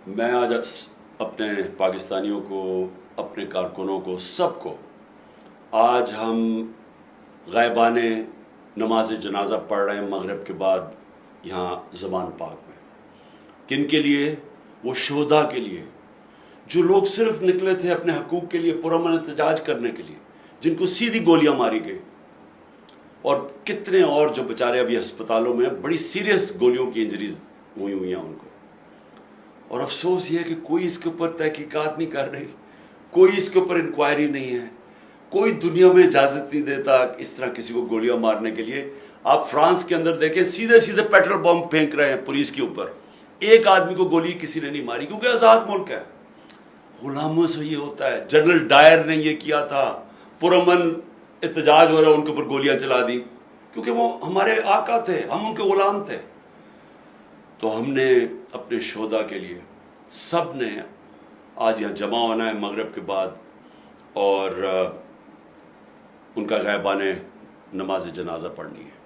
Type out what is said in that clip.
میں آج اپنے پاکستانیوں کو، اپنے کارکنوں کو، سب کو، آج ہم غائبانِ نماز جنازہ پڑھ رہے ہیں مغرب کے بعد یہاں زمان پاک میں۔ کن کے لیے؟ وہ شہداء کے لیے، جو لوگ صرف نکلے تھے اپنے حقوق کے لیے پرامن احتجاج کرنے کے لیے، جن کو سیدھی گولیاں ماری گئی، اور کتنے اور جو بیچارے ابھی ہسپتالوں میں بڑی سیریس گولیوں کی انجریز ہوئی ہیں ان کو۔ اور افسوس یہ ہے کہ کوئی اس کے اوپر تحقیقات نہیں کر رہی، کوئی اس کے اوپر انکوائری نہیں ہے، کوئی دنیا میں اجازت نہیں دیتا اس طرح کسی کو گولیاں مارنے کے لیے۔ آپ فرانس کے اندر دیکھیں، سیدھے سیدھے پیٹرول بم پھینک رہے ہیں پولیس کے اوپر، ایک آدمی کو گولی کسی نے نہیں ماری، کیونکہ آزاد ملک ہے۔ غلاموں سے یہ ہوتا ہے۔ جنرل ڈائر نے یہ کیا تھا، پرامن احتجاج ہو رہا ان کے اوپر گولیاں چلا دی، کیونکہ وہ ہمارے آقا تھے، ہم ان کے غلام تھے۔ تو ہم نے اپنے شہداء کے لیے سب نے آج یہاں جمع ہونا ہے مغرب کے بعد، اور ان کا غائبانِ نماز جنازہ پڑھنی ہے۔